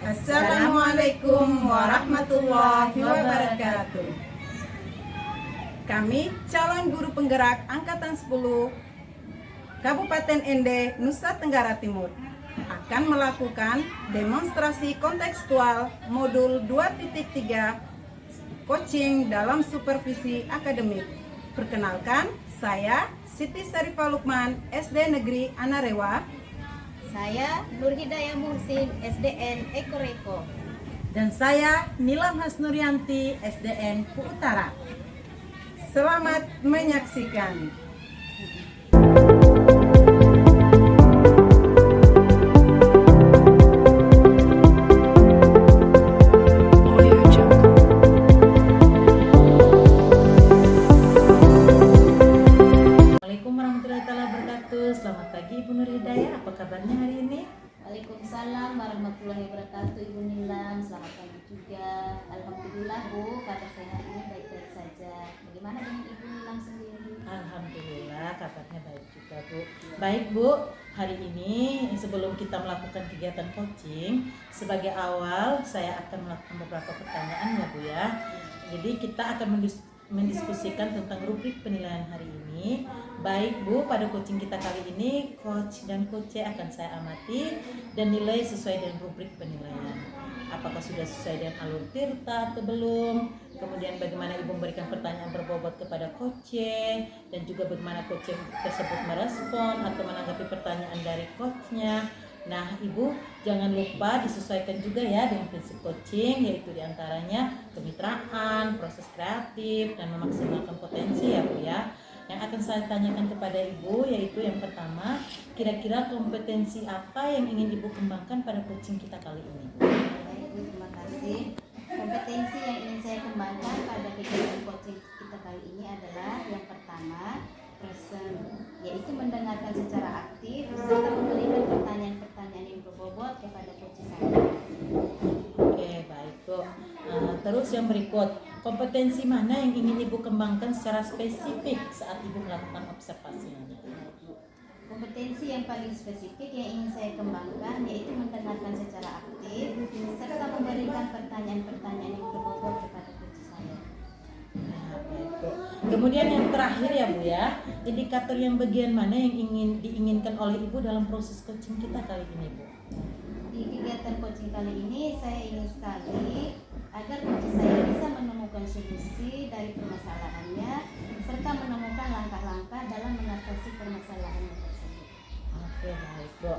Assalamualaikum warahmatullahi wabarakatuh. Kami calon guru penggerak Angkatan 10 Kabupaten Ende, Nusa Tenggara Timur akan melakukan demonstrasi kontekstual modul 2.3 coaching dalam supervisi akademik. Perkenalkan, saya Siti Sarifah Lukman, SD Negeri Anarewa. Saya Nur Hidayah Muhsin, SDN Eko-Reko. Dan saya Nilam Hasnurianti, SDN Utara. Selamat menyaksikan. Assalamualaikum warahmatullahi wabarakatuh. Selamat pagi Ibu Nur Hidayah. Apa kabarnya hari ini? Waalaikumsalam warahmatullahi wabarakatuh, Ibu Nilam. Selamat pagi juga. Alhamdulillah Bu, kabar saya hari ini baik-baik saja. Bagaimana dengan Ibu Nilam sendiri? Alhamdulillah kabarnya baik juga Bu. Baik Bu, hari ini sebelum kita melakukan kegiatan coaching, sebagai awal saya akan melakukan beberapa pertanyaan ya Bu ya. Jadi kita akan mendiskusikan tentang rubrik penilaian hari ini. Baik Bu, pada coaching kita kali ini coach dan coach akan saya amati dan nilai sesuai dengan rubrik penilaian. Apakah sudah sesuai dengan alur tirta atau belum? Kemudian bagaimana Ibu memberikan pertanyaan berbobot kepada coach dan juga bagaimana coach tersebut merespon atau menanggapi pertanyaan dari coachnya. Nah, Ibu jangan lupa disesuaikan juga ya dengan prinsip coaching, yaitu diantaranya kemitraan, proses kreatif, dan memaksimalkan potensi ya Bu ya. Yang akan saya tanyakan kepada Ibu yaitu yang pertama, kira-kira kompetensi apa yang ingin Ibu kembangkan pada coaching kita kali ini? Baik Bu, terima kasih. Kompetensi yang ingin saya kembangkan pada kegiatan coaching kita kali ini adalah yang pertama, present, yaitu mendengarkan secara aktif serta memberikan pertanyaan-pertanyaan yang berbobot kepada coach saya. Oke, baik Bu. Terus yang berikut, kompetensi mana yang ingin Ibu kembangkan secara spesifik saat Ibu melakukan observasinya? Kompetensi yang paling spesifik yang ingin saya kembangkan yaitu mendengarkan secara aktif serta memberikan pertanyaan-pertanyaan yang berbobot kepada coach saya. Nah, baik, Bu. Kemudian yang terakhir ya Bu ya, indikator yang bagian mana yang diinginkan oleh Ibu dalam proses coaching kita kali ini Bu? Di kegiatan coaching kali ini saya ingin sekali agar coach saya bisa menemukan solusi dari permasalahannya serta menemukan langkah-langkah dalam mengatasi permasalahannya tersebut. Oke, baik Bu.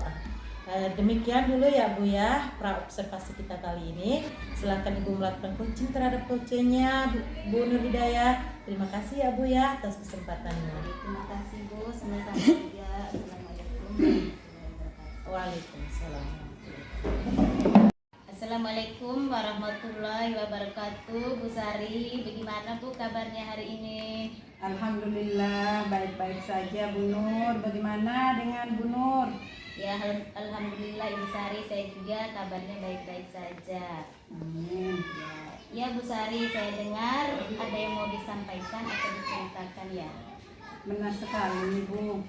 Demikian dulu ya Bu ya pra observasi kita kali ini. Silakan Ibu melakukan coaching terhadap coachnya Bu Nur Hidayah. Terima kasih ya Bu ya atas kesempatannya. Terima kasih Bu, sama-sama juga. Assalamualaikum. Waalaikumsalam. Assalamualaikum warahmatullahi wabarakatuh. Bu Sari, bagaimana Bu kabarnya hari ini? Alhamdulillah baik-baik saja Bu Nur. Bagaimana dengan Bu Nur? Ya, alhamdulillah Ibu Sari, saya juga kabarnya baik-baik saja. Amin. Ya Bu Sari, saya dengar ada yang mau disampaikan atau diceritakan ya. Benar sekali Bu.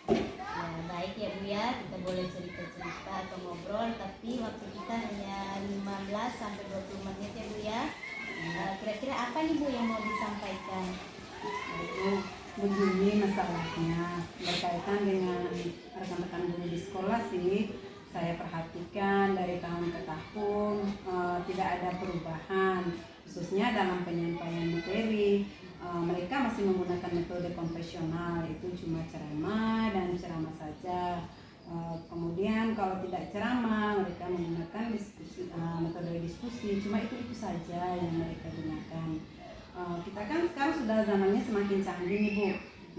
Ya, baik ya Bu ya, kita boleh cerita-cerita atau ngobrol, tapi waktu kita hanya 15 sampai 20 menit ya Bu ya. Kira-kira apa nih Bu yang mau disampaikan? Itu begini masalahnya, berkaitan dengan rekan-rekan guru di sekolah sih. Saya perhatikan dari tahun ke tahun tidak ada perubahan, khususnya dalam penyampaian materi. Mereka masih menggunakan metode konvensional, itu cuma ceramah dan ceramah saja. Kemudian kalau tidak ceramah, mereka menggunakan metode diskusi, cuma itu saja yang mereka gunakan. Kita kan sekarang sudah zamannya semakin canggih nih Bu.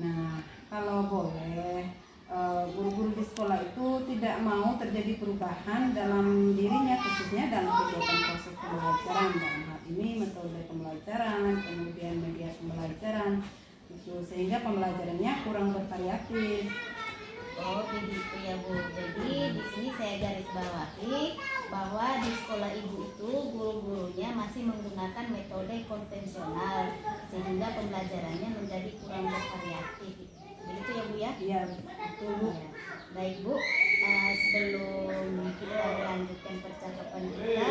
Nah, kalau boleh guru-guru di sekolah itu tidak mau terjadi perubahan dalam dirinya, khususnya dalam kegiatan proses pembelajaran. Dalam hal ini metode pembelajaran, kemudian media pembelajaran, itu sehingga pembelajarannya kurang bervariatif. Oh begitu ya Bu. Jadi di sini saya garis bawahi bahwa di sekolah Ibu itu guru-gurunya masih menggunakan metode konvensional sehingga pembelajarannya menjadi kurang bervariatif. Begitu ya Bu ya? Iya, betul Bu. Ya. Baik Bu, sebelum kita melanjutkan percakapan kita,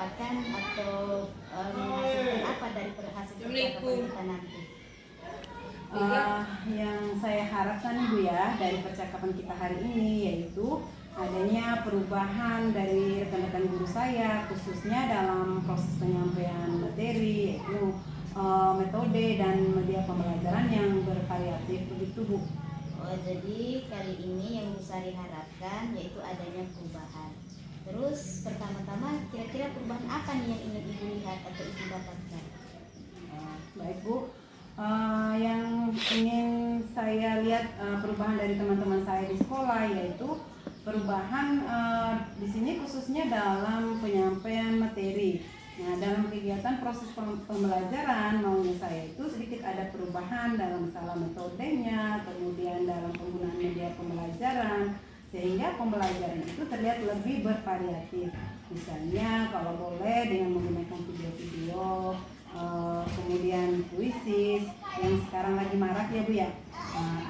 mendapatkan atau menghasilkan apa dari hasil percakapan kita nanti? Yang saya harapkan Ibu ya dari percakapan kita hari ini yaitu adanya perubahan dari rekan-rekan guru saya khususnya dalam proses penyampaian materi yaitu metode dan media pembelajaran yang bervariatif begitu Bu. Oh, jadi kali ini yang Bu Sari harapkan yaitu adanya perubahan. Terus pertama-tama kira-kira perubahan apa nih yang ingin Ibu lihat atau Ibu dapatkan? Baik Bu, yang ingin saya lihat perubahan dari teman-teman saya di sekolah yaitu perubahan di sini khususnya dalam penyampaian materi. Nah, dalam kegiatan proses pembelajaran maunya saya itu sedikit ada perubahan dalam masalah metodenya, kemudian dalam penggunaan media pembelajaran sehingga pembelajaran itu terlihat lebih bervariatif. Misalnya kalau boleh dengan menggunakan video-video, kemudian puisi yang sekarang lagi marak ya Bu ya,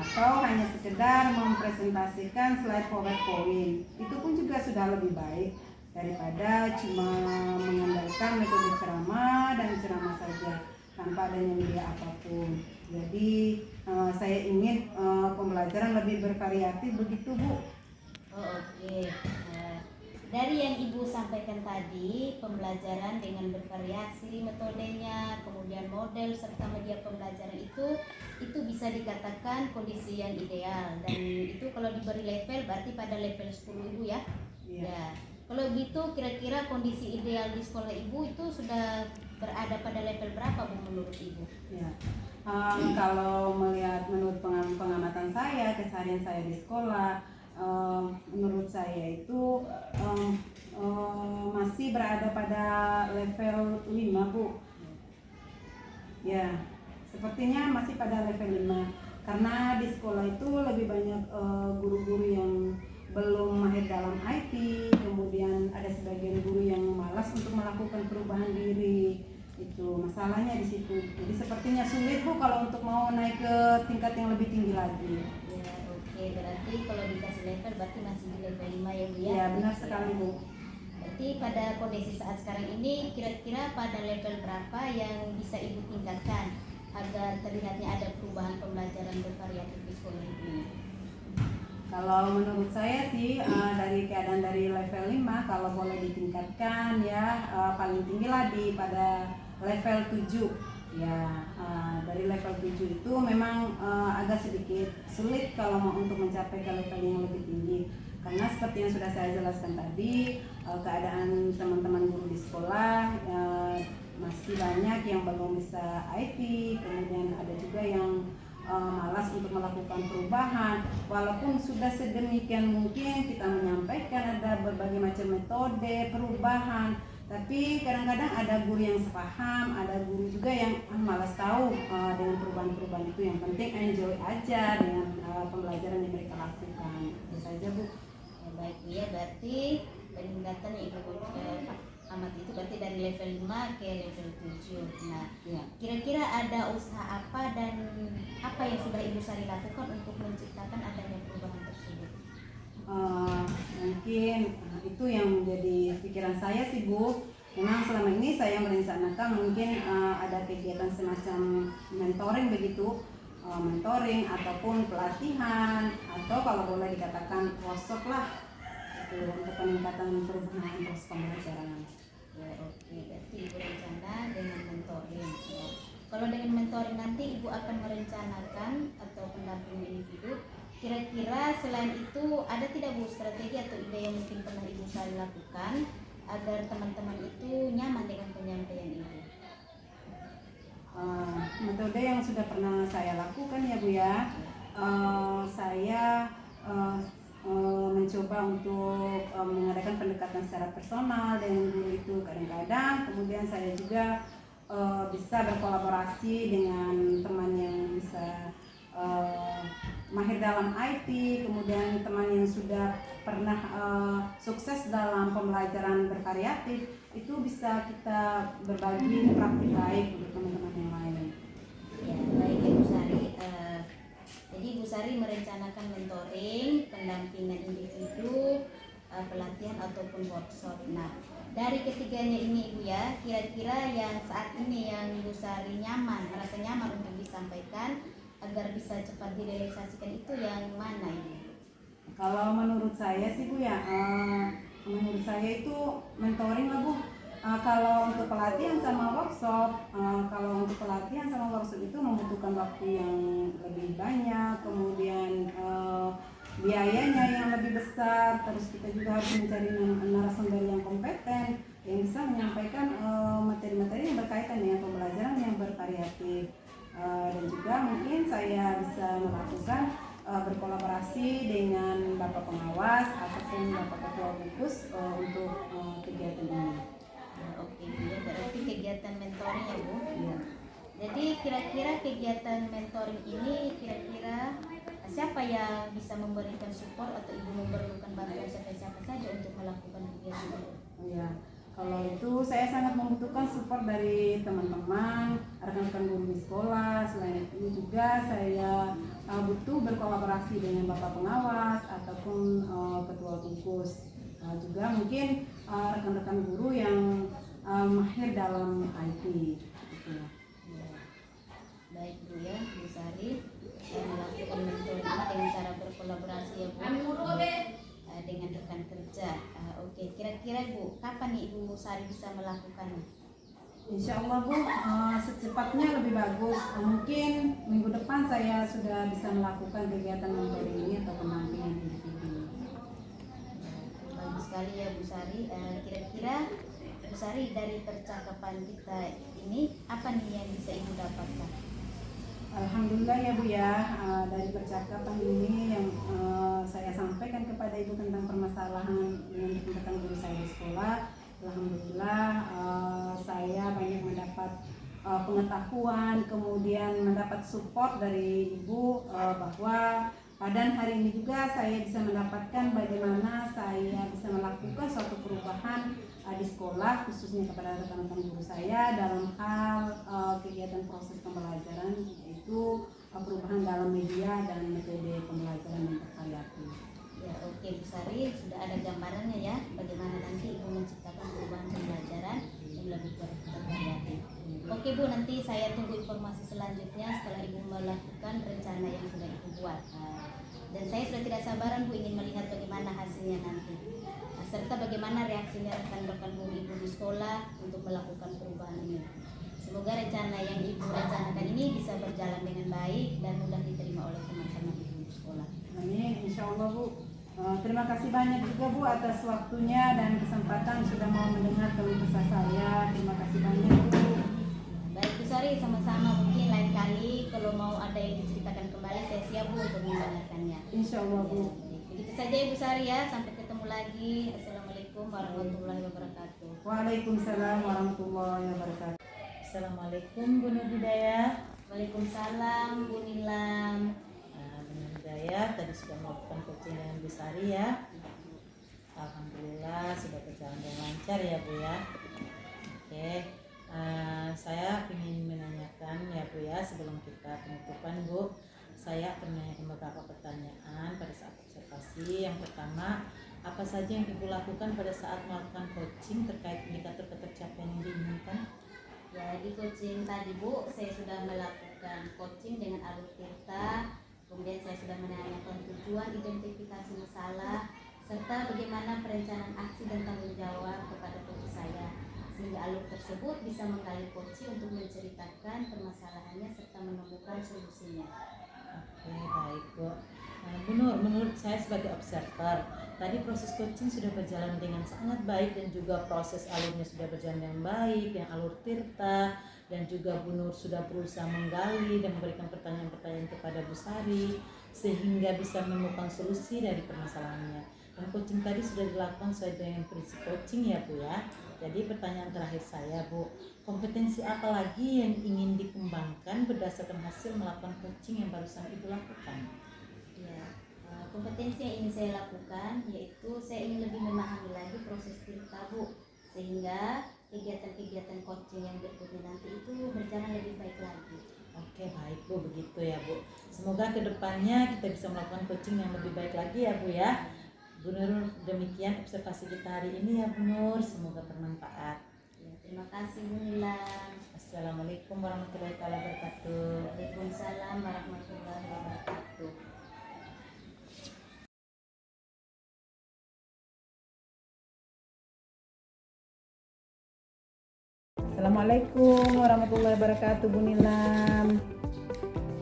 atau hanya sekedar mempresentasikan slide PowerPoint, itu pun juga sudah lebih baik daripada cuma mengandalkan metode ceramah dan ceramah saja tanpa adanya media apapun. Jadi saya ingin pembelajaran lebih bervariatif begitu Bu. Oh, oke. Dari yang Ibu sampaikan tadi, pembelajaran dengan bervariasi metodenya, kemudian model serta media pembelajaran itu bisa dikatakan kondisi yang ideal. Dan itu kalau diberi level berarti pada level 10 Ibu ya? Iya. Ya. Kalau gitu kira-kira kondisi ideal di sekolah Ibu itu sudah berada pada level berapa Bu menurut Ibu? Ya. Kalau melihat menurut pengamatan saya, keseharian saya di sekolah, menurut saya itu masih berada pada level 5 Bu. Ya, sepertinya masih pada level 5 karena di sekolah itu lebih banyak guru-guru yang belum mahir dalam IT, kemudian ada sebagian guru yang malas untuk melakukan perubahan diri. Itu masalahnya di situ. Jadi sepertinya sulit Bu kalau untuk mau naik ke tingkat yang lebih tinggi lagi. Ya, oke. Berarti kalau dikasih level berarti masih di level 5 ya Bu ya? Ya, benar sekali Bu. Berarti pada kondisi saat sekarang ini kira-kira pada level berapa yang bisa Ibu tingkatkan agar terlihatnya ada perubahan pembelajaran bervariatif di sekolah ini? Kalau menurut saya sih dari keadaan dari level 5 kalau boleh ditingkatkan ya paling tinggi lah di pada level 7 ya. Dari level 7 itu memang agak sedikit sulit kalau mau untuk mencapai ke level yang lebih tinggi karena seperti yang sudah saya jelaskan tadi keadaan teman-teman guru di sekolah masih banyak yang belum bisa IT, kemudian ada juga yang malas untuk melakukan perubahan. Walaupun sudah sedemikian mungkin kita menyampaikan ada berbagai macam metode perubahan, tapi kadang-kadang ada guru yang sepaham, ada guru juga yang malas tahu dengan perubahan-perubahan itu. Yang penting enjoy aja dengan pembelajaran yang mereka lakukan. Itu saja Bu. Ya, baik Bu ya, berarti peningkatan yang Ibu amati itu berarti dari level 5 ke level 7. Nah, Ya. kira-kira ada usaha apa dan apa yang sudah Ibu Sari lakukan untuk menciptakan adanya perubahan tersebut? Mungkin itu yang menjadi pikiran saya sih Bu. Memang selama ini saya merencanakan mungkin ada kegiatan semacam mentoring begitu, mentoring ataupun pelatihan atau kalau boleh dikatakan workshop lah itu untuk peningkatan perubahan proses pembelajaran. Ya, oke. Berarti Ibu rencana dengan mentoring. Ya. Kalau dengan mentoring nanti Ibu akan merencanakan atau pendampingan individu. Kira-kira selain itu ada tidak Bu strategi atau ide yang mungkin pernah Ibu Sari lakukan agar teman-teman itu nyaman dengan penyampaian Ibu? Metode yang sudah pernah saya lakukan ya Bu ya, saya mencoba untuk mengadakan pendekatan secara personal dengan guru itu kadang-kadang, kemudian saya juga bisa berkolaborasi dengan teman yang bisa mahir dalam IT, kemudian teman yang sudah pernah sukses dalam pembelajaran bervariatif, itu bisa kita berbagi praktik baik untuk teman-teman yang lain. Ya, baik ya Bu Sari. Jadi Bu Sari merencanakan mentoring, pendampingan individu, pelatihan ataupun workshop. Nah, Dari ketiganya ini Ibu ya, kira-kira yang saat ini yang Bu Sari merasa nyaman untuk disampaikan agar bisa cepat direalisasikan itu yang mana ini? Kalau menurut saya sih Bu ya, menurut saya itu mentoring lah Bu. Kalau untuk pelatihan sama workshop, kalau untuk pelatihan sama workshop itu membutuhkan waktu yang lebih banyak, kemudian biayanya yang lebih besar, terus kita juga harus mencari narasumber yang kompeten yang bisa menyampaikan materi-materi yang berkaitan dengan pembelajaran yang bervariatif. Dan juga mungkin saya bisa melakukan berkolaborasi dengan Bapak Pengawas ataupun Bapak Ketua Gugus untuk kegiatan ini. Oke Bu ya, berarti kegiatan mentoring ya Bu. Ya. Jadi kira-kira kegiatan mentoring ini kira-kira siapa yang bisa memberikan support atau Ibu memerlukan bantuan siapa saja untuk melakukan kegiatan itu? Ya, kalau itu saya sangat membutuhkan support dari teman-teman, rekan-rekan guru di sekolah. Selain itu juga saya butuh berkolaborasi dengan Bapak Pengawas ataupun Ketua Gugus. Juga mungkin rekan-rekan guru yang mahir dalam IT. Gitu. Baik Bu ya, Bu Sari melakukan mentoring ini dengan cara berkolaborasi ya Bu dengan rekan kerja. Oke, kira-kira Bu, kapan nih Ibu Sari bisa melakukannya? Insya Allah Bu, secepatnya lebih bagus. Mungkin minggu depan saya sudah bisa melakukan kegiatan mentoring ini atau pendampingan individu. Bagus sekali ya Bu Sari. Kira-kira Bu Sari dari percakapan kita ini apa nih yang bisa Ibu dapatkan? Alhamdulillah ya Bu ya, dari percakapan ini yang saya sampaikan kepada Ibu tentang permasalahan yang ditemukan guru saya di sekolah. Alhamdulillah saya banyak mendapat pengetahuan, kemudian mendapat support dari Ibu bahwa pada hari ini juga saya bisa mendapatkan bagaimana saya bisa melakukan suatu perubahan di sekolah, khususnya kepada rekan-rekan guru saya dalam hal kegiatan proses pembelajaran, yaitu perubahan dalam media dan metode pembelajaran yang bervariatif. Ya, oke Bu Sari, sudah ada gambarannya ya bagaimana nanti Ibu menciptakan perubahan pembelajaran yang lebih bervariatif. Oke Bu, nanti saya tunggu informasi selanjutnya setelah Ibu melakukan rencana yang sudah Ibu buat. Dan saya sudah tidak sabaran Bu ingin melihat bagaimana hasilnya nanti. Serta bagaimana reaksinya rekan-rekan guru Ibu di sekolah untuk melakukan perubahan ini. Semoga rencana yang Ibu rencanakan ini bisa berjalan dengan baik dan mudah diterima oleh teman-teman Ibu di sekolah. Amin, insya Allah Bu. Terima kasih banyak juga Bu atas waktunya dan kesempatan sudah mau mendengar keluh kesah saya. Terima kasih banyak Bu. Baik Bu Sari, sama-sama. Mungkin lain kali kalau mau ada yang diceritakan kembali saya siap Bu untuk mendengarkannya. Insya Allah Bu. Begitu saja Ibu Sari ya, sampai ketemu lagi. Assalamualaikum warahmatullahi wabarakatuh. Waalaikumsalam warahmatullahi wabarakatuh. Assalamualaikum Bu Nur Hidayah. Waalaikumsalam Bu Nilam. Bu Nur Hidayah tadi sudah melakukan coaching dengan Bu Sari ya. Alhamdulillah sudah berjalan dengan lancar ya Bu ya. Oke, saya ingin menanyakan ya Bu ya, sebelum kita penutupan Bu, saya akan menanyakan beberapa pertanyaan pada saat observasi. Yang pertama, apa saja yang Ibu lakukan pada saat melakukan coaching terkait indikator ketercapaian yang diinginkan? Ya, di coaching tadi Bu, saya sudah melakukan coaching dengan alur tirta. Kemudian saya sudah menanyakan tujuan, identifikasi masalah, serta bagaimana perencanaan aksi dan tanggung jawab kepada coach saya, sehingga alur tersebut bisa menggali coach untuk menceritakan permasalahannya serta menemukan solusinya. Oke, baik Bu. Bu Nur, menurut saya sebagai observer, tadi proses coaching sudah berjalan dengan sangat baik dan juga proses alurnya sudah berjalan dengan baik, yang alur tirta, dan juga Bu Nur sudah berusaha menggali dan memberikan pertanyaan-pertanyaan kepada Bu Sari sehingga bisa menemukan solusi dari permasalahannya. Dan coaching tadi sudah dilakukan sesuai dengan prinsip coaching ya Bu ya. Jadi pertanyaan terakhir saya Bu, kompetensi apa lagi yang ingin dikembangkan berdasarkan hasil melakukan coaching yang barusan Ibu lakukan? Ya, kompetensi yang ingin saya lakukan yaitu saya ingin lebih memahami lagi proses tirta Bu, sehingga kegiatan-kegiatan coaching yang berikutnya nanti itu berjalan lebih baik lagi. Oke, baik Bu, begitu ya Bu. Semoga kedepannya kita bisa melakukan coaching yang lebih baik lagi ya Bu ya. Bu Nur, demikian observasi kita hari ini ya Bu Nur, semoga bermanfaat. Ya, terima kasih Bu Nilam. Assalamualaikum warahmatullahi wabarakatuh. Waalaikumsalam warahmatullahi wabarakatuh. Assalamualaikum warahmatullahi wabarakatuh Bu Nilam.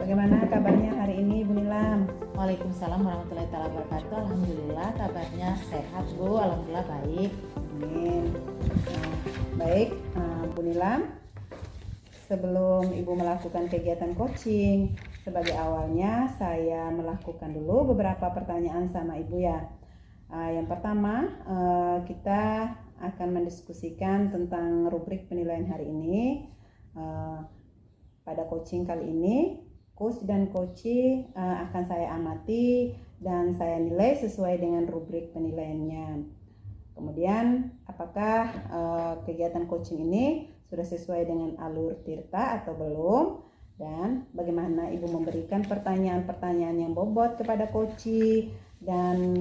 Bagaimana kabarnya hari ini Bu Nilam? Waalaikumsalam warahmatullahi wabarakatuh. Alhamdulillah kabarnya sehat Bu, alhamdulillah baik. Amin. Baik Bu Nilam, sebelum Ibu melakukan kegiatan coaching, sebagai awalnya saya melakukan dulu beberapa pertanyaan sama Ibu ya. Yang pertama, kita akan mendiskusikan tentang rubrik penilaian hari ini. Pada coaching kali ini, coach dan coachee akan saya amati dan saya nilai sesuai dengan rubrik penilaiannya. Kemudian, apakah kegiatan coaching ini sudah sesuai dengan alur Tirta atau belum? Dan bagaimana Ibu memberikan pertanyaan-pertanyaan yang bobot kepada coachee dan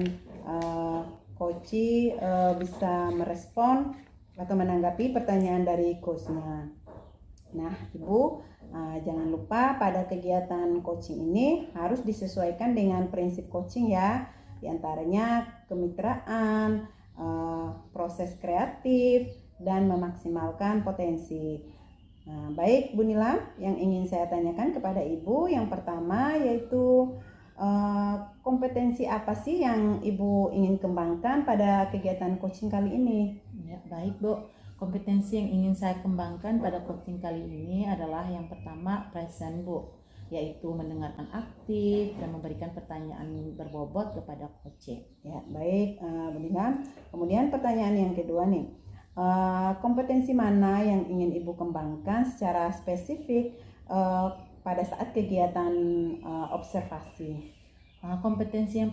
coachee bisa merespon atau menanggapi pertanyaan dari coachnya. Nah, Ibu jangan lupa pada kegiatan coaching ini harus disesuaikan dengan prinsip coaching ya. Di antaranya kemitraan, proses kreatif, dan memaksimalkan potensi. Baik Bu Nilam, yang ingin saya tanyakan kepada Ibu yang pertama yaitu kompetensi apa sih yang Ibu ingin kembangkan pada kegiatan coaching kali ini? Ya, baik Bu. Kompetensi yang ingin saya kembangkan pada coaching kali ini adalah yang pertama present Bu, yaitu mendengarkan aktif dan memberikan pertanyaan berbobot kepada coach. Ya, baik Bu Nilam. Kemudian pertanyaan yang kedua nih, kompetensi mana yang ingin Ibu kembangkan secara spesifik pada saat kegiatan observasi? Kompetensi yang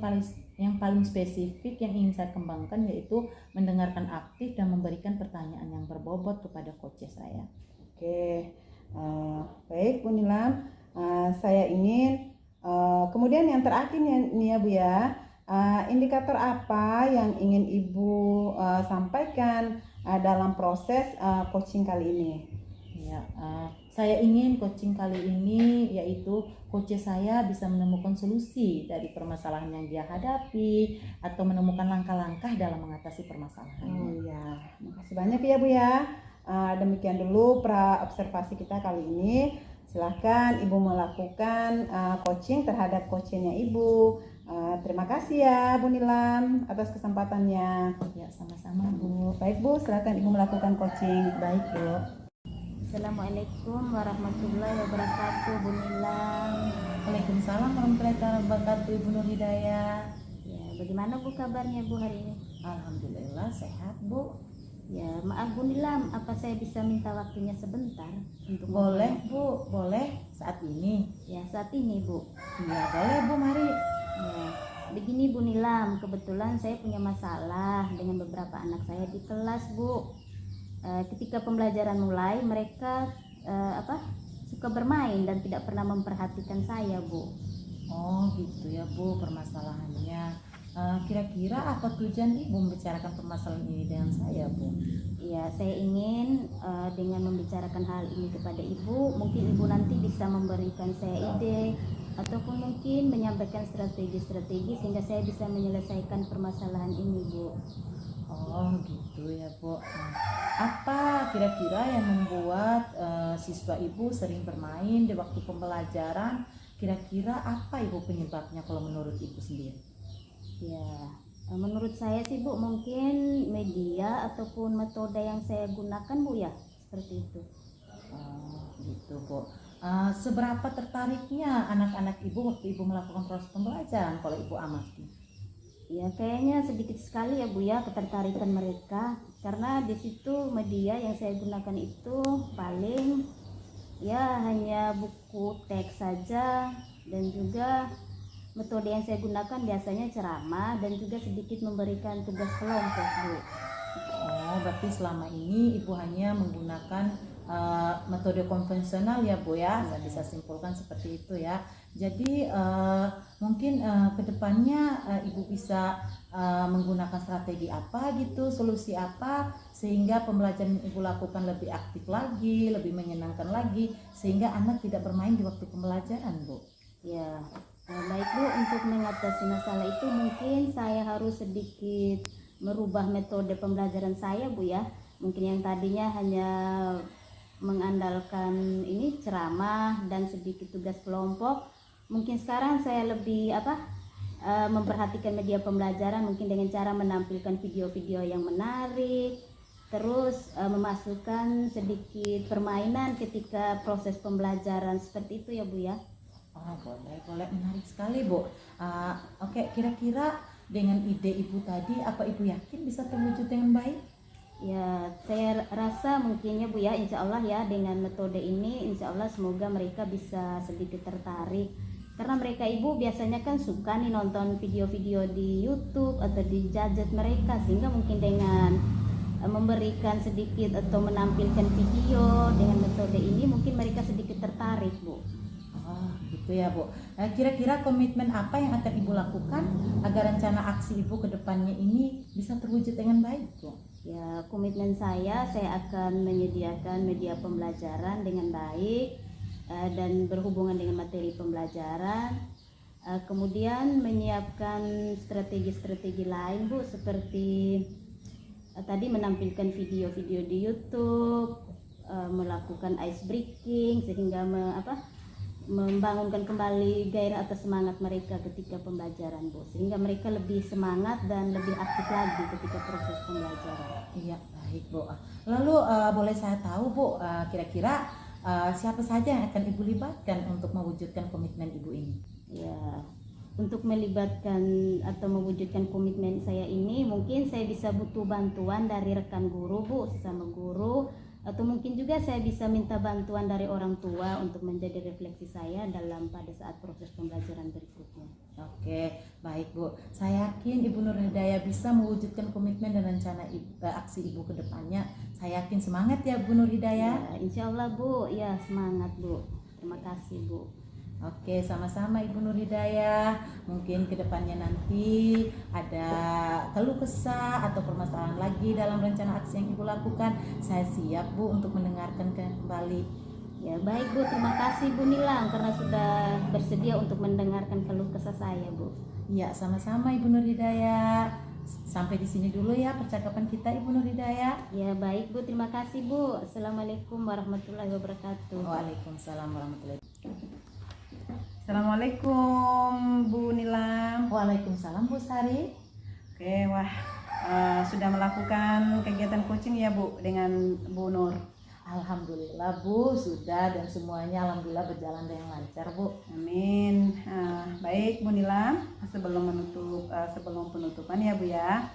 paling spesifik yang ingin saya kembangkan yaitu mendengarkan aktif dan memberikan pertanyaan yang berbobot kepada coach saya. Oke, baik Bu Nilam. Saya ingin kemudian yang terakhir nih ya Bu ya, indikator apa yang ingin Ibu sampaikan dalam proses coaching kali ini? Ya, saya ingin coaching kali ini yaitu coach saya bisa menemukan solusi dari permasalahan yang dia hadapi atau menemukan langkah-langkah dalam mengatasi permasalahan. Oh ya, makasih banyak ya Bu ya. Demikian dulu pra-observasi kita kali ini. Silahkan Ibu melakukan coaching terhadap coachingnya Ibu. Terima kasih ya Bu Nilam atas kesempatannya. Ya, sama-sama Bu. Baik Bu, silahkan Ibu melakukan coaching. Baik Bu. Assalamualaikum warahmatullahi wabarakatuh Bu Nilam. Waalaikumsalam warahmatullahi wabarakatuh Ibu Nur Hidayah. Ya, bagaimana Bu kabarnya Bu hari ini? Alhamdulillah sehat Bu. Ya, maaf Bu Nilam, apa saya bisa minta waktunya sebentar untuk Boleh Bu, boleh saat ini. Ya, saat ini Bu. Iya boleh Bu, mari. Ya, begini Bu Nilam, kebetulan saya punya masalah dengan beberapa anak saya di kelas Bu. Ketika pembelajaran mulai, mereka suka bermain dan tidak pernah memperhatikan saya Bu. Oh gitu ya Bu permasalahannya. Kira-kira apa tujuan Ibu membicarakan permasalahan ini dengan saya Bu? Ya, saya ingin dengan membicarakan hal ini kepada Ibu, mungkin Ibu nanti bisa memberikan saya ide ataupun mungkin menyampaikan strategi-strategi sehingga saya bisa menyelesaikan permasalahan ini Bu. Oh gitu ya Bu. Apa kira-kira yang membuat siswa Ibu sering bermain di waktu pembelajaran? Kira-kira apa Ibu penyebabnya kalau menurut Ibu sendiri? Ya, menurut saya sih Bu, mungkin media ataupun metode yang saya gunakan Bu ya, seperti itu. Oh gitu Bu. Seberapa tertariknya anak-anak Ibu waktu Ibu melakukan proses pembelajaran kalau Ibu amati? Ya, kayaknya sedikit sekali ya Bu ya ketertarikan mereka, karena di situ media yang saya gunakan itu paling ya hanya buku teks saja, dan juga metode yang saya gunakan biasanya ceramah dan juga sedikit memberikan tugas kelompok Bu. Oh berarti selama ini Ibu hanya menggunakan metode konvensional ya Bu ya. Saya bisa simpulkan seperti itu ya. Jadi mungkin kedepannya Ibu bisa menggunakan strategi apa gitu, solusi apa sehingga pembelajaran yang Ibu lakukan lebih aktif lagi, lebih menyenangkan lagi sehingga anak tidak bermain di waktu pembelajaran Bu. Ya, baik Bu, untuk mengatasi masalah itu mungkin saya harus sedikit merubah metode pembelajaran saya Bu ya. Mungkin yang tadinya hanya mengandalkan ini ceramah dan sedikit tugas kelompok, mungkin sekarang saya lebih memperhatikan media pembelajaran mungkin dengan cara menampilkan video-video yang menarik, terus memasukkan sedikit permainan ketika proses pembelajaran seperti itu ya Bu ya. Oh boleh, menarik sekali Bu. Oke, kira-kira dengan ide Ibu tadi, apa Ibu yakin bisa terwujud dengan baik? Ya, saya rasa mungkinnya Bu ya, insya Allah ya dengan metode ini, insya Allah semoga mereka bisa sedikit tertarik. Karena mereka Ibu biasanya kan suka nih nonton video-video di YouTube atau di gadget mereka, sehingga mungkin dengan memberikan sedikit atau menampilkan video dengan metode ini mungkin mereka sedikit tertarik Bu. Oh gitu ya Bu. Kira-kira komitmen apa yang akan Ibu lakukan agar rencana aksi Ibu ke depannya ini bisa terwujud dengan baik Bu? Ya, komitmen saya akan menyediakan media pembelajaran dengan baik dan berhubungan dengan materi pembelajaran. Kemudian menyiapkan strategi-strategi lain Bu, seperti tadi menampilkan video-video di YouTube, melakukan ice breaking sehingga membangunkan kembali gairah atau semangat mereka ketika pembelajaran Bu, sehingga mereka lebih semangat dan lebih aktif lagi ketika proses pembelajaran. Iya baik Bu. Lalu boleh saya tahu Bu, kira-kira siapa saja yang akan Ibu libatkan untuk mewujudkan komitmen Ibu ini? Ya, untuk melibatkan atau mewujudkan komitmen saya ini mungkin saya bisa butuh bantuan dari rekan guru Bu, sesama guru, atau mungkin juga saya bisa minta bantuan dari orang tua untuk menjadi refleksi saya pada saat proses pembelajaran berikutnya. Oke, baik Bu. Saya yakin Ibu Nur Hidayah bisa mewujudkan komitmen dan rencana aksi Ibu ke depannya. Saya yakin semangat ya Bu Nur Hidayah. Ya, insya Allah Bu, ya semangat Bu. Terima kasih Bu. Oke, sama-sama Ibu Nur Hidayah. Mungkin kedepannya nanti ada keluh kesah atau permasalahan lagi dalam rencana aksi yang Ibu lakukan. Saya siap Bu untuk mendengarkan kembali. Ya baik Bu, terima kasih Bu Nilang karena sudah bersedia untuk mendengarkan keluh kesah saya Bu. Ya, sama-sama Ibu Nur Hidayah. Sampai di sini dulu ya percakapan kita Ibu Nur Hidayah. Ya baik Bu, terima kasih Bu. Assalamualaikum warahmatullahi wabarakatuh. Waalaikumsalam warahmatullahi wabarakatuh. Assalamualaikum Bu Nilam. Waalaikumsalam Bu Sari. Oke, wah sudah melakukan kegiatan coaching ya Bu dengan Bu Nur. Alhamdulillah Bu, sudah dan semuanya alhamdulillah berjalan dengan lancar Bu. Amin. Baik Bu Nilam, sebelum penutupan ya Bu ya,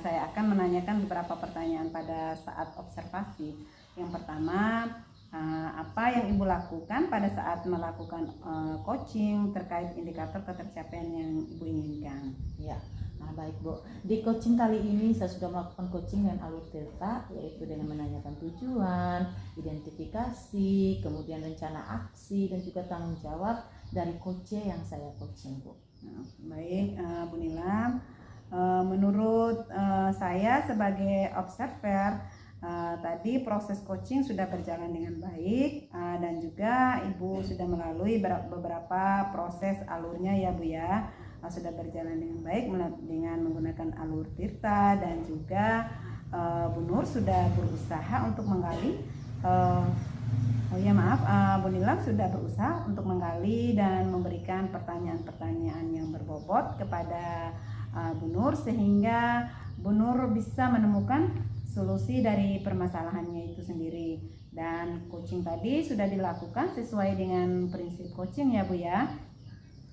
saya akan menanyakan beberapa pertanyaan pada saat observasi. Yang pertama, apa yang Ibu lakukan pada saat melakukan coaching terkait indikator ketercapaian yang Ibu inginkan? Ya, baik Bu. Di coaching kali ini saya sudah melakukan coaching dengan alur tirta, yaitu dengan menanyakan tujuan, identifikasi, kemudian rencana aksi dan juga tanggung jawab dari coach yang saya coaching Bu. Baik Bu Nilam, menurut saya sebagai observer, tadi proses coaching sudah berjalan dengan baik dan juga Ibu sudah melalui beberapa proses alurnya ya Bu ya, sudah berjalan dengan baik dengan menggunakan alur tirta dan juga Bu Nur sudah berusaha untuk menggali Bu Nilam sudah berusaha untuk menggali dan memberikan pertanyaan-pertanyaan yang berbobot kepada Bu Nur sehingga Bu Nur bisa menemukan solusi dari permasalahannya itu sendiri. Dan coaching tadi sudah dilakukan sesuai dengan prinsip coaching ya Bu ya.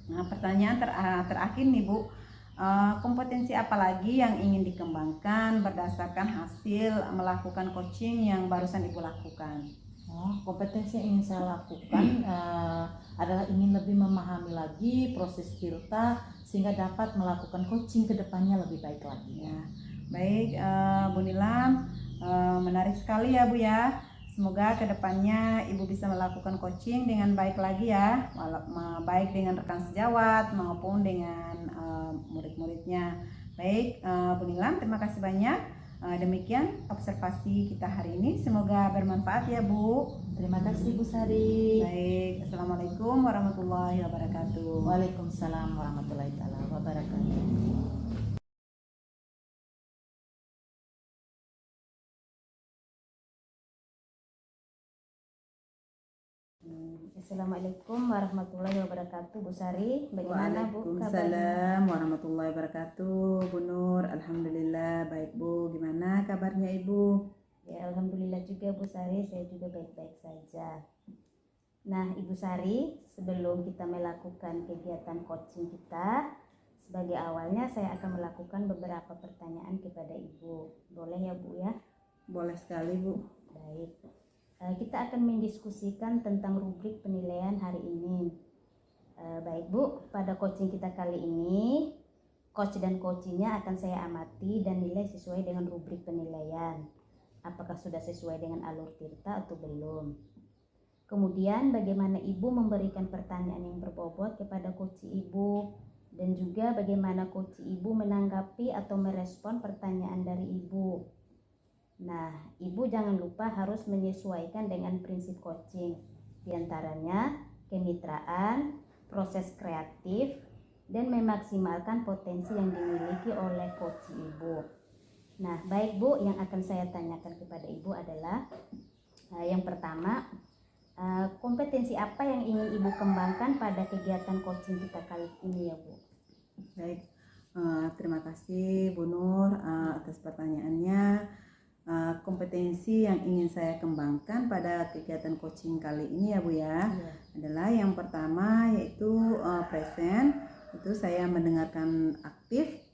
Nah, pertanyaan terakhir nih Bu, kompetensi apa lagi yang ingin dikembangkan berdasarkan hasil melakukan coaching yang barusan Ibu lakukan? Kompetensi yang ingin saya lakukan adalah ingin lebih memahami lagi proses tirta sehingga dapat melakukan coaching ke depannya lebih baik lagi. Ya. Baik Bu Nilam, menarik sekali ya Bu ya. Semoga kedepannya Ibu bisa melakukan coaching dengan baik lagi ya, baik dengan rekan sejawat maupun dengan murid-muridnya. Baik, Bu Nilam, terima kasih banyak. Demikian observasi kita hari ini. Semoga bermanfaat ya Bu. Terima kasih Bu Sari. Baik, Assalamualaikum warahmatullahi wabarakatuh. Waalaikumsalam warahmatullahi wabarakatuh. Assalamualaikum warahmatullahi wabarakatuh. Bu Sari, bagaimana Bu kabarnya? Waalaikumsalam warahmatullahi wabarakatuh. Bu Nur, alhamdulillah baik Bu. Gimana kabarnya Ibu? Ya, alhamdulillah juga Bu Sari, saya juga baik-baik saja. Nah, Ibu Sari, sebelum kita melakukan kegiatan coaching kita, sebagai awalnya saya akan melakukan beberapa pertanyaan kepada Ibu. Boleh ya Bu ya? Boleh sekali Bu. Baik. Kita akan mendiskusikan tentang rubrik penilaian hari ini. Baik Bu, pada coaching kita kali ini, coach dan coachingnya akan saya amati dan nilai sesuai dengan rubrik penilaian. Apakah sudah sesuai dengan alur tirta atau belum? Kemudian bagaimana Ibu memberikan pertanyaan yang berbobot kepada coach Ibu, dan juga bagaimana coach Ibu menanggapi atau merespon pertanyaan dari Ibu. Nah, Ibu jangan lupa harus menyesuaikan dengan prinsip coaching, diantaranya kemitraan, proses kreatif, dan memaksimalkan potensi yang dimiliki oleh coach Ibu. Nah, baik Bu, yang akan saya tanyakan kepada Ibu adalah yang pertama, kompetensi apa yang ingin Ibu kembangkan pada kegiatan coaching kita kali ini ya Bu? Baik, terima kasih Bu Nur atas pertanyaannya. Kompetensi yang ingin saya kembangkan pada kegiatan coaching kali ini ya Bu ya, adalah yang pertama yaitu present. Itu saya mendengarkan aktif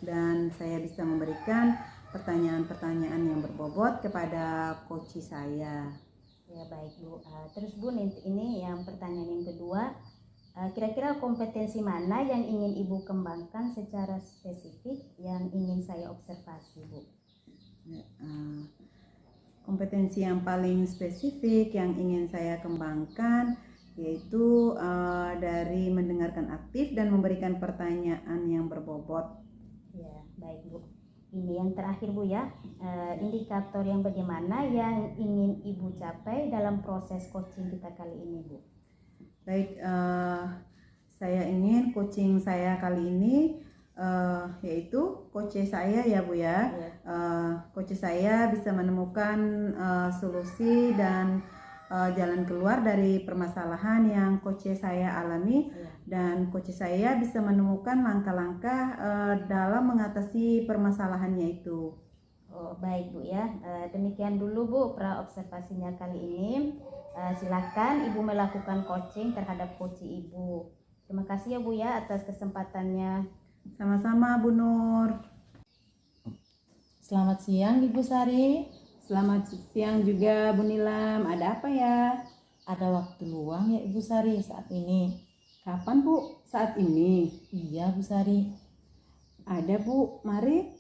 dan saya bisa memberikan pertanyaan-pertanyaan yang berbobot kepada coach saya. Ya baik Bu. Terus Bu, ini yang pertanyaan yang kedua, kira-kira kompetensi mana yang ingin Ibu kembangkan secara spesifik yang ingin saya observasi Bu? Kompetensi yang paling spesifik yang ingin saya kembangkan yaitu dari mendengarkan aktif dan memberikan pertanyaan yang berbobot. Ya baik Bu. Ini yang terakhir Bu ya, indikator yang bagaimana yang ingin Ibu capai dalam proses coaching kita kali ini Bu? Baik, saya ingin coaching saya kali ini yaitu coach saya ya Bu ya, coach saya bisa menemukan solusi dan jalan keluar dari permasalahan yang coach saya alami, dan coach saya bisa menemukan langkah-langkah dalam mengatasi permasalahannya itu. Oh baik Bu ya, demikian dulu Bu pra observasinya kali ini. Silakan Ibu melakukan coaching terhadap coach Ibu. Terima kasih ya Bu ya atas kesempatannya. Sama-sama Bu Nur. Selamat siang Ibu Sari. Selamat siang juga Bu Nilam. Ada apa ya? Ada waktu luang ya Ibu Sari saat ini? Kapan Bu? Saat ini? Iya Bu Sari. Ada Bu, mari.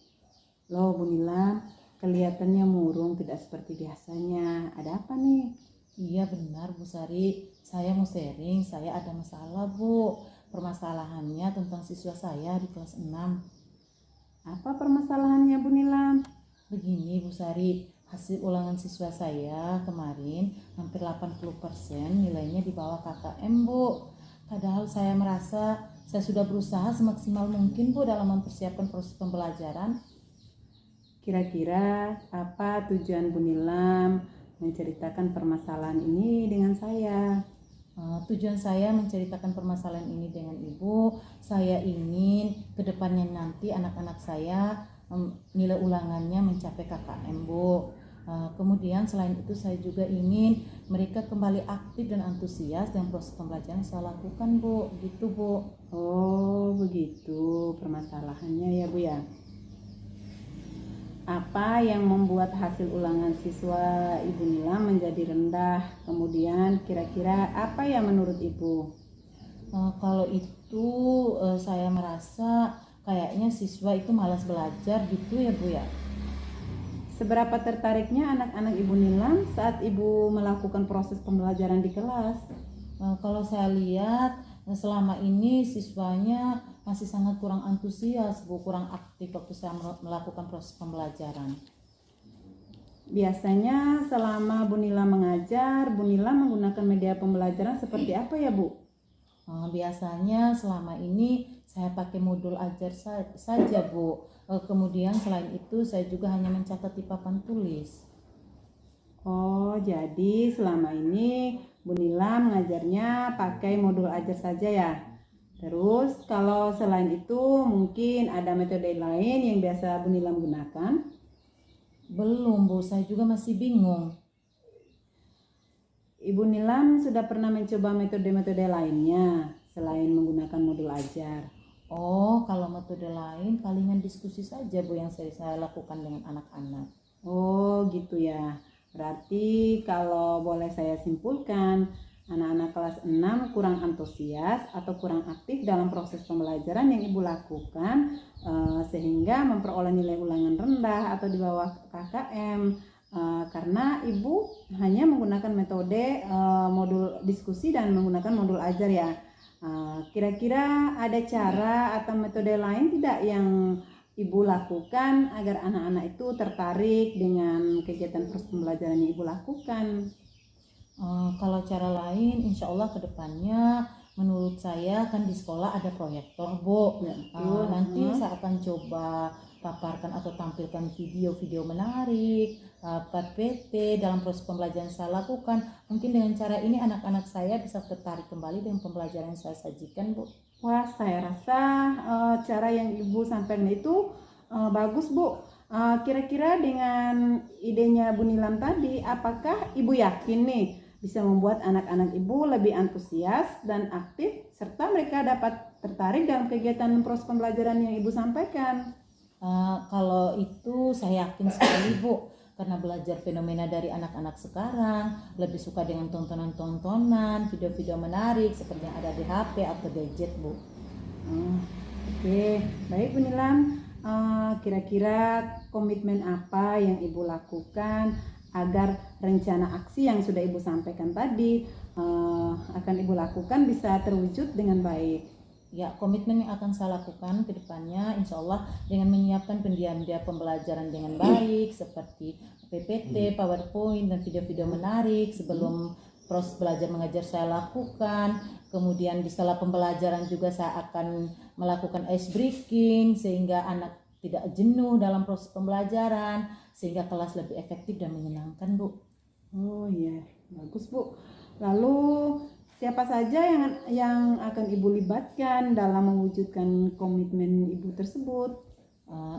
Loh Bu Nilam, kelihatannya murung, tidak seperti biasanya. Ada apa nih? Iya benar Bu Sari, saya mau sharing, saya ada masalah Bu. Permasalahannya tentang siswa saya di kelas 6. Apa permasalahannya Bu Nilam? Begini Bu Sari, hasil ulangan siswa saya kemarin hampir 80% nilainya di bawah KKM Bu. Padahal saya merasa saya sudah berusaha semaksimal mungkin Bu dalam mempersiapkan proses pembelajaran. Kira-kira apa tujuan Bu Nilam menceritakan permasalahan ini dengan saya? Tujuan saya menceritakan permasalahan ini dengan Ibu, saya ingin kedepannya nanti anak-anak saya nilai ulangannya mencapai KKM Bu. Kemudian selain itu saya juga ingin mereka kembali aktif dan antusias dengan proses pembelajaran yang saya lakukan Bu, gitu Bu. Oh begitu permasalahannya ya Bu ya. Apa yang membuat hasil ulangan siswa Ibu Nilam menjadi rendah? Kemudian kira-kira apa yang menurut Ibu? Kalau itu saya merasa kayaknya siswa itu malas belajar gitu ya Bu ya. seberapa tertariknya anak-anak Ibu Nilam saat Ibu melakukan proses pembelajaran di kelas? Kalau saya lihat selama ini siswanya masih sangat kurang antusias, Bu, kurang aktif waktu saya melakukan proses pembelajaran. Biasanya selama Bu Nilam mengajar, Bu Nilam menggunakan media pembelajaran seperti apa ya, Bu? Biasanya selama ini saya pakai modul ajar saja, Bu. Kemudian selain itu saya juga hanya mencatat di papan tulis. Oh, jadi selama ini Bu Nilam mengajarnya pakai modul ajar saja ya? Terus kalau selain itu mungkin ada metode lain yang biasa Bu Nilam gunakan? Belum, Bu, saya juga masih bingung. Ibu Nilam sudah pernah mencoba metode-metode lainnya selain menggunakan modul ajar? Oh, kalau metode lain palingan diskusi saja, Bu, yang saya lakukan dengan anak-anak. Oh gitu ya. Berarti kalau boleh saya simpulkan, anak-anak kelas 6 kurang antusias atau kurang aktif dalam proses pembelajaran yang Ibu lakukan, sehingga memperoleh nilai ulangan rendah atau di bawah KKM, karena Ibu hanya menggunakan metode modul diskusi dan menggunakan modul ajar ya. Kira-kira ada cara atau metode lain tidak yang Ibu lakukan agar anak-anak itu tertarik dengan kegiatan proses pembelajaran yang Ibu lakukan? Kalau cara lain, insya Allah ke depannya menurut saya kan di sekolah ada proyektor, Bu. Ya, Nanti saya akan coba paparkan atau tampilkan video-video menarik, PT dalam proses pembelajaran saya lakukan. Mungkin dengan cara ini anak-anak saya bisa tertarik kembali dengan pembelajaran yang saya sajikan, Bu. Wah, saya rasa cara yang Ibu sampaikan itu bagus, Bu. Kira-kira dengan idenya Bu Nilam tadi, apakah Ibu yakin nih bisa membuat anak-anak Ibu lebih antusias dan aktif serta mereka dapat tertarik dalam kegiatan proses pembelajaran yang Ibu sampaikan? Kalau itu saya yakin sekali, Bu, karena belajar fenomena dari anak-anak sekarang lebih suka dengan tontonan-tontonan, video-video menarik seperti yang ada di HP atau gadget, Bu. Oke, baik Bu Nilam. Kira-kira komitmen apa yang Ibu lakukan agar rencana aksi yang sudah Ibu sampaikan tadi akan Ibu lakukan bisa terwujud dengan baik? Ya, komitmen yang akan saya lakukan ke depannya insya Allah dengan menyiapkan pendiam-diam pembelajaran dengan baik seperti PPT, PowerPoint, dan video-video menarik sebelum proses belajar mengajar saya lakukan. Kemudian di setelah pembelajaran juga saya akan melakukan ice breaking sehingga anak tidak jenuh dalam proses pembelajaran, sehingga kelas lebih efektif dan menyenangkan, Bu. Oh iya, bagus Bu. Lalu siapa saja yang akan Ibu libatkan dalam mewujudkan komitmen Ibu tersebut?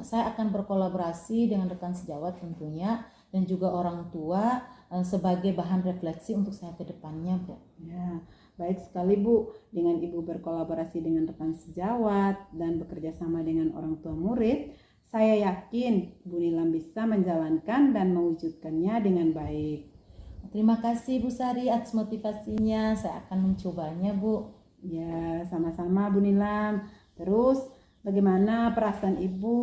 Saya akan berkolaborasi dengan rekan sejawat tentunya dan juga orang tua sebagai bahan refleksi untuk saya ke depannya, Bu. Ya, baik sekali Bu. Dengan Ibu berkolaborasi dengan rekan sejawat dan bekerja sama dengan orang tua murid, saya yakin Bu Nilam bisa menjalankan dan mewujudkannya dengan baik. Terima kasih Bu Sari atas motivasinya, saya akan mencobanya, Bu. Ya, sama-sama Bu Nilam. Terus bagaimana perasaan Ibu,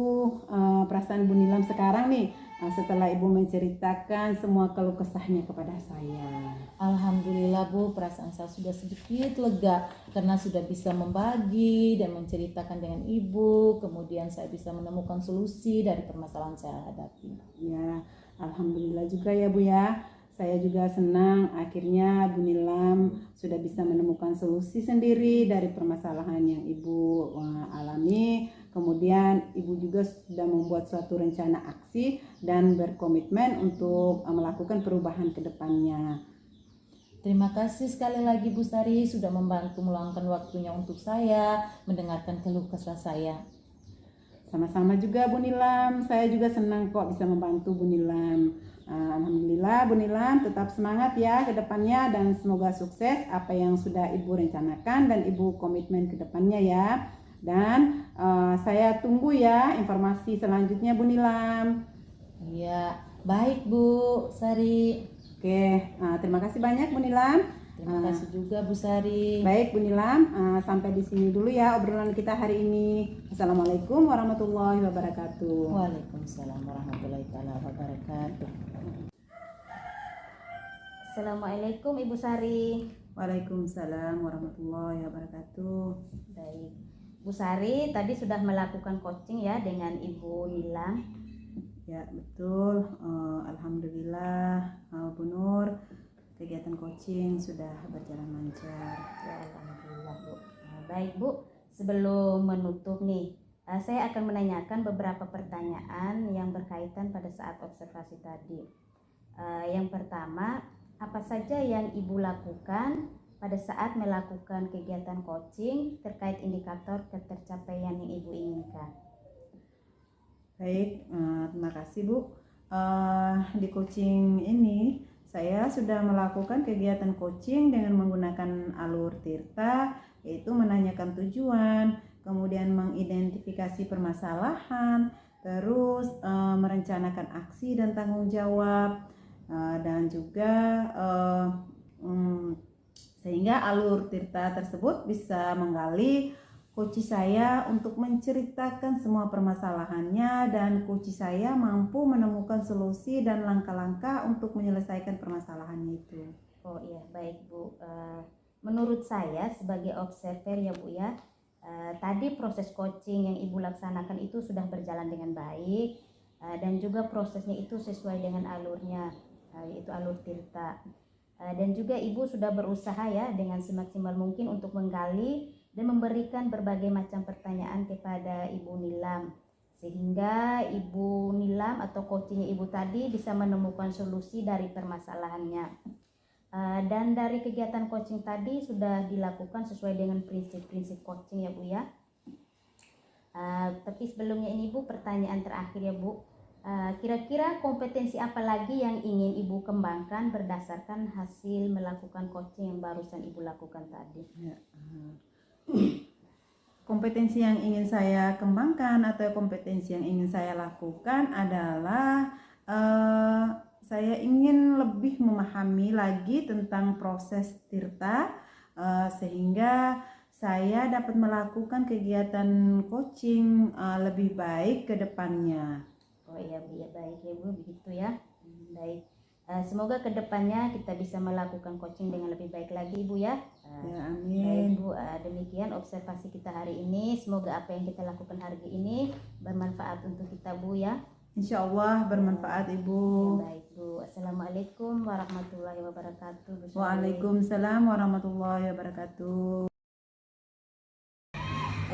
perasaan Bu Nilam sekarang nih setelah Ibu menceritakan semua keluh kesahnya kepada saya? Alhamdulillah Bu, perasaan saya sudah sedikit lega karena sudah bisa membagi dan menceritakan dengan Ibu. Kemudian saya bisa menemukan solusi dari permasalahan saya hadapi. Ya, alhamdulillah juga ya Bu ya. Saya juga senang akhirnya Bu Nilam sudah bisa menemukan solusi sendiri dari permasalahan yang Ibu alami. Kemudian Ibu juga sudah membuat suatu rencana aksi dan berkomitmen untuk melakukan perubahan ke depannya. Terima kasih sekali lagi Bu Sari sudah membantu meluangkan waktunya untuk saya mendengarkan keluh kesah saya. Sama-sama juga Bu Nilam, saya juga senang kok bisa membantu Bu Nilam. Alhamdulillah Bu Nilam tetap semangat ya ke depannya dan semoga sukses apa yang sudah Ibu rencanakan dan Ibu komitmen ke depannya ya. Dan saya tunggu ya informasi selanjutnya Bu Nilam. Iya, baik Bu Sari. Oke, terima kasih banyak Bu Nilam. Terima kasih juga Bu Sari. Baik Bu Nilam, sampai di sini dulu ya obrolan kita hari ini. Assalamualaikum warahmatullahi wabarakatuh. Waalaikumsalam warahmatullahi wabarakatuh. Assalamualaikum Ibu Sari. Waalaikumsalam warahmatullahi wabarakatuh. Baik, Bu Sari tadi sudah melakukan coaching ya dengan Ibu Nilam. Ya betul, alhamdulillah Bu Nur, kegiatan coaching sudah berjalan lancar. Ya, alhamdulillah Bu. Baik Bu, sebelum menutup nih, saya akan menanyakan beberapa pertanyaan yang berkaitan pada saat observasi tadi. Yang pertama, apa saja yang Ibu lakukan pada saat melakukan kegiatan coaching terkait indikator ketercapaian yang Ibu inginkan? Baik, terima kasih Bu. Di coaching ini saya sudah melakukan kegiatan coaching dengan menggunakan alur Tirta, yaitu menanyakan tujuan, kemudian mengidentifikasi permasalahan, terus merencanakan aksi dan tanggung jawab, dan juga sehingga alur Tirta tersebut bisa menggali coach saya untuk menceritakan semua permasalahannya, dan coach saya mampu menemukan solusi dan langkah-langkah untuk menyelesaikan permasalahannya itu. Oh iya, baik Bu. Menurut saya sebagai observer ya Bu ya, tadi proses coaching yang Ibu laksanakan itu sudah berjalan dengan baik, dan juga prosesnya itu sesuai dengan alurnya, yaitu alur Tirta. Dan juga Ibu sudah berusaha ya dengan semaksimal mungkin untuk menggali dan memberikan berbagai macam pertanyaan kepada Ibu Nilam, sehingga Ibu Nilam atau coaching Ibu tadi bisa menemukan solusi dari permasalahannya. Dan dari kegiatan coaching tadi sudah dilakukan sesuai dengan prinsip-prinsip coaching ya Bu ya. Tapi sebelumnya ini Bu, pertanyaan terakhir ya Bu. Kira-kira kompetensi apa lagi yang ingin Ibu kembangkan berdasarkan hasil melakukan coaching yang barusan Ibu lakukan tadi? Ya, kompetensi yang ingin saya kembangkan atau kompetensi yang ingin saya lakukan adalah saya ingin lebih memahami lagi tentang proses Tirta, sehingga saya dapat melakukan kegiatan coaching lebih baik ke depannya. Oh iya Bu, ya baik ya Bu, begitu ya. Baik. Semoga kedepannya kita bisa melakukan coaching dengan lebih baik lagi Ibu ya. Ya, Baik amin. Bu, demikian observasi kita hari ini. Semoga apa yang kita lakukan hari ini bermanfaat untuk kita Bu ya. Insya Allah bermanfaat Ibu. Ya, baik Bu. Assalamualaikum warahmatullahi wabarakatuh. Bu Sari. Waalaikumsalam warahmatullahi wabarakatuh.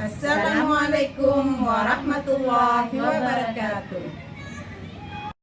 Assalamualaikum warahmatullahi wabarakatuh.